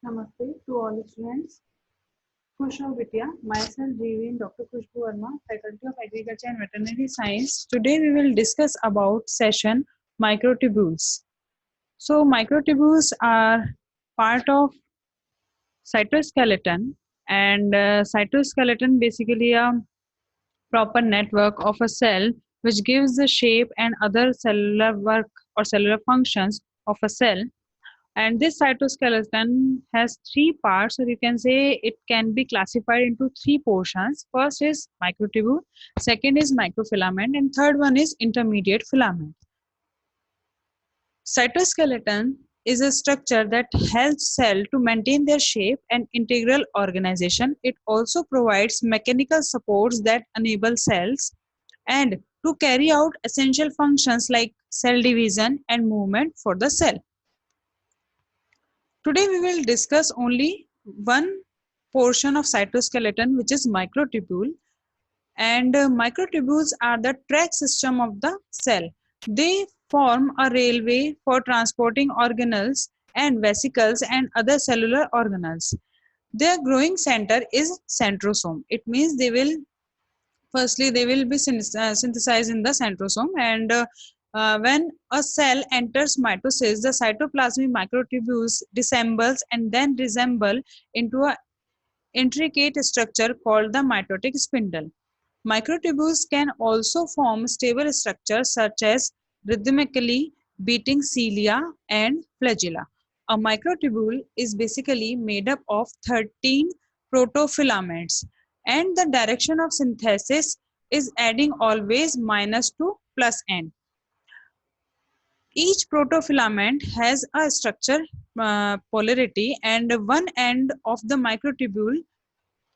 Namaste to all students. Khushbu Vidya, myself Jeevin, Dr. Khushbu Verma, Faculty of Agriculture and Veterinary Science. Today we will discuss about session microtubules. So microtubules are part of cytoskeleton, and cytoskeleton basically a proper network of a cell which gives the shape and other cellular work or cellular functions of a cell. And this cytoskeleton has three parts, or you can say it can be classified into three portions. First is microtubule, second is microfilament, and third one is intermediate filament. Cytoskeleton is a structure that helps cell to maintain their shape and integral organization. It also provides mechanical supports that enable cells and to carry out essential functions like cell division and movement for the cell. Today we will discuss only one portion of cytoskeleton, which is microtubule. And microtubules are the track system of the cell. They form a railway for transporting organelles and vesicles and other cellular organelles. Their growing center is centrosome. It means they will be synthesized in the centrosome, and when a cell enters mitosis, the cytoplasmic microtubules dissembles and then resemble into a intricate structure called the mitotic spindle. Microtubules can also form stable structures such as rhythmically beating cilia and flagella. A microtubule is basically made up of 13 protofilaments, and the direction of synthesis is adding always minus to plus n. Each protofilament has a structure polarity, and one end of the microtubule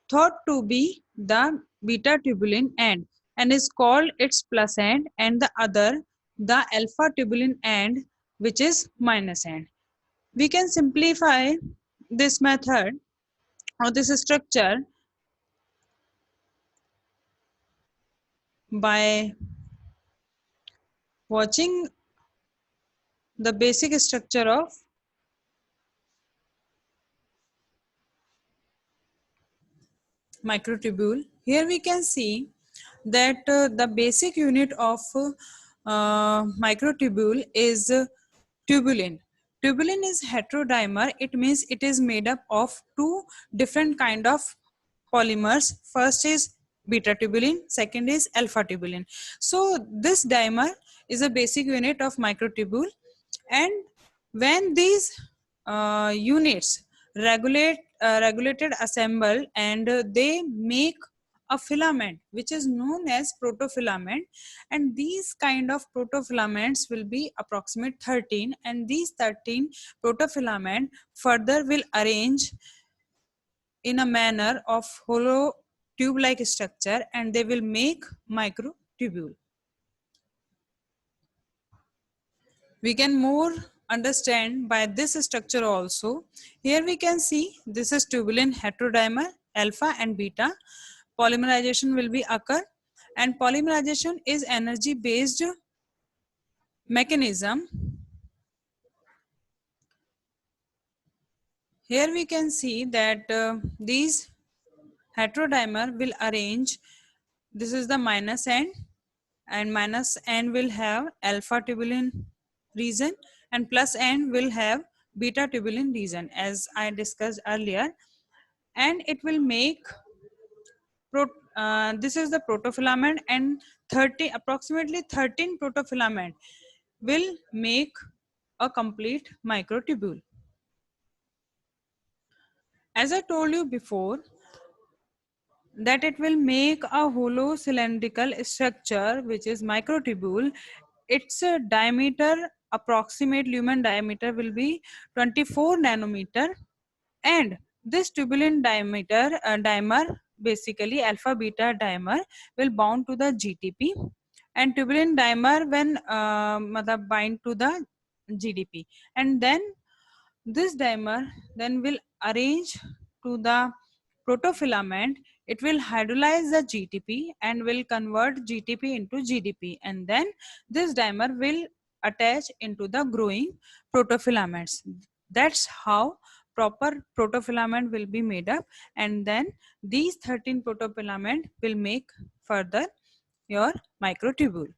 thought to be the beta tubulin end and is called its plus end, and the other the alpha tubulin end, which is minus end. We can simplify this method or this structure by watching the basic structure of microtubule. Here we can see that the basic unit of microtubule is tubulin. Tubulin is heterodimer. It means it is made up of two different kind of polymers. First is beta tubulin, second is alpha tubulin. So this dimer is a basic unit of microtubule, and when these units regulated assemble, and they make a filament which is known as protofilament, and these kind of protofilaments will be approximate 13, and these 13 protofilament further will arrange in a manner of hollow tube like structure, and they will make microtubule. We can more understand by this structure also. Here we can see this is tubulin heterodimer, alpha and beta. Polymerization will be occur, and polymerization is energy based mechanism. Here we can see that these heterodimer will arrange, this is the minus end, and minus end will have alpha tubulin region, and plus end will have beta tubulin region, as I discussed earlier, and it will make this is the protofilament, and approximately 13 protofilament will make a complete microtubule. As I told you before, that it will make a hollow cylindrical structure which is microtubule. Its diameter, approximate lumen diameter, will be 24 nanometer, and this tubulin dimer, basically alpha beta dimer, will bound to the GTP, and tubulin dimer when bind to the GDP, and then this dimer then will arrange to the protofilament. It will hydrolyze the GTP and will convert GTP into GDP, and then this dimer will attach into the growing protofilaments. That's how proper protofilament will be made up, and then these 13 protofilament will make further your microtubule.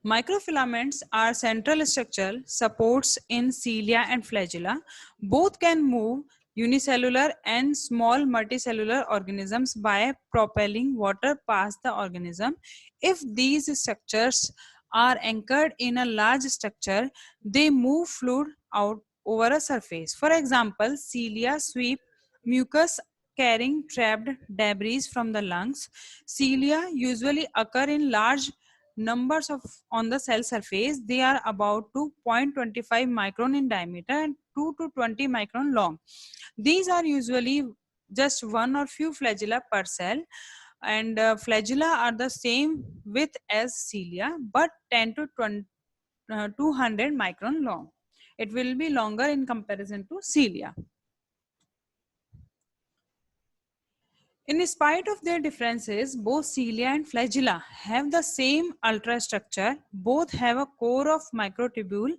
Microfilaments are central structural supports in cilia and flagella. Both can move unicellular and small multicellular organisms by propelling water past the organism. If these structures are anchored in a large structure, they move fluid out over a surface. For example, cilia sweep mucus carrying trapped debris from the lungs. Cilia usually occur in large numbers of on the cell surface. They are about 2.25 micron in diameter and 2 to 20 micron long. These are usually just one or few flagella per cell, and flagella are the same width as cilia but 10 to 20, 200 micron long. It will be longer in comparison to cilia. In spite of their differences, both cilia and flagella have the same ultrastructure. Both have a core of microtubule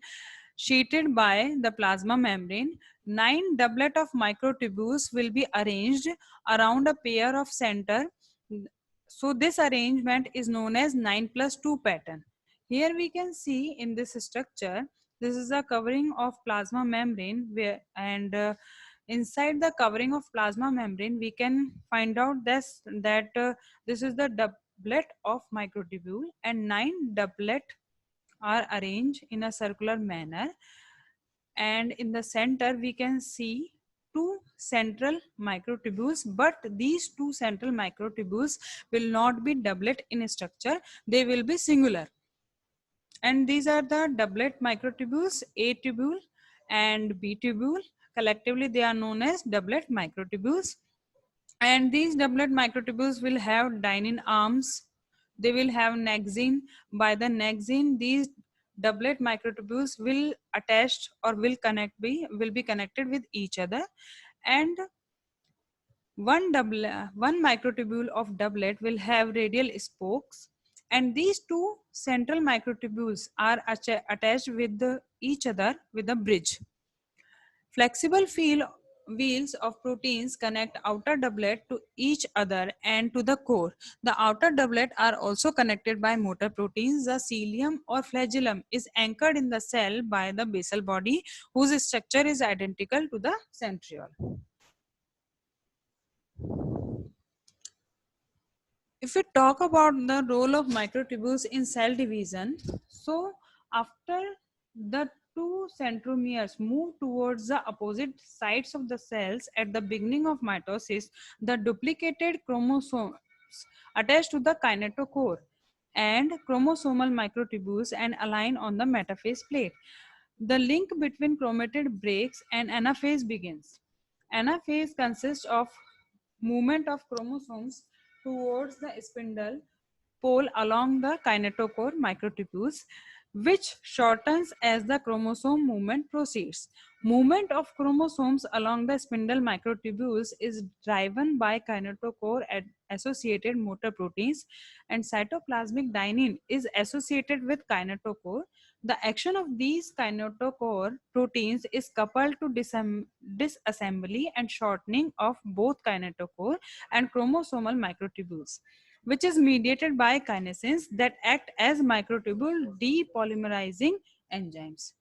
sheeted by the plasma membrane. 9 doublet of microtubules will be arranged around a pair of center. So this arrangement is known as 9 plus 2 pattern. Here we can see in this structure, this is a covering of plasma membrane and inside the covering of plasma membrane we can find out that this is the doublet of microtubule, and 9 doublet are arranged in a circular manner, and in the center we can see two central microtubules, but these two central microtubules will not be doublet in structure, they will be singular. And these are the doublet microtubules, A tubule and B tubule. Collectively they are known as doublet microtubules. And these doublet microtubules will have dynein arms. They will have nexine. By the nexine, these doublet microtubules will attach or will be connected with each other. And one microtubule of doublet will have radial spokes, and these two central microtubules are attached with each other with a bridge. Flexible wheels of proteins connect outer doublet to each other and to the core. The outer doublet are also connected by motor proteins. The cilium or flagellum is anchored in the cell by the basal body, whose structure is identical to the centriole. If we talk about the role of microtubules in cell division, so after the two centromeres move towards the opposite sides of the cells at the beginning of mitosis, the duplicated chromosomes attach to the kinetochore and chromosomal microtubules and align on the metaphase plate. The link between chromatid breaks and anaphase begins. Anaphase consists of movement of chromosomes towards the spindle pole along the kinetochore microtubules, which shortens as the chromosome movement proceeds. Movement of chromosomes along the spindle microtubules is driven by kinetochore associated motor proteins, and cytoplasmic dynein is associated with kinetochore. The action of these kinetochore proteins is coupled to disassembly and shortening of both kinetochore and chromosomal microtubules, which is mediated by kinesins that act as microtubule depolymerizing enzymes.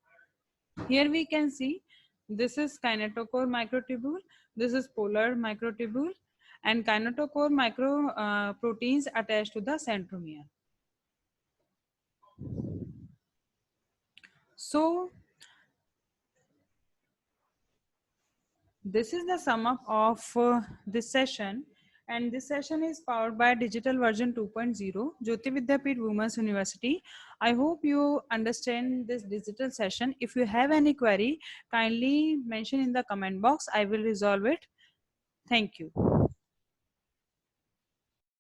Here we can see this is kinetochore microtubule, this is polar microtubule, and kinetochore proteins attached to the centromere. So this is the sum up of this session, and this session is powered by digital version 2.0 Jyoti Vidyapeeth Women's University. I hope you understand this digital session. If you have any query, kindly mention in the comment box. I will resolve it. Thank you.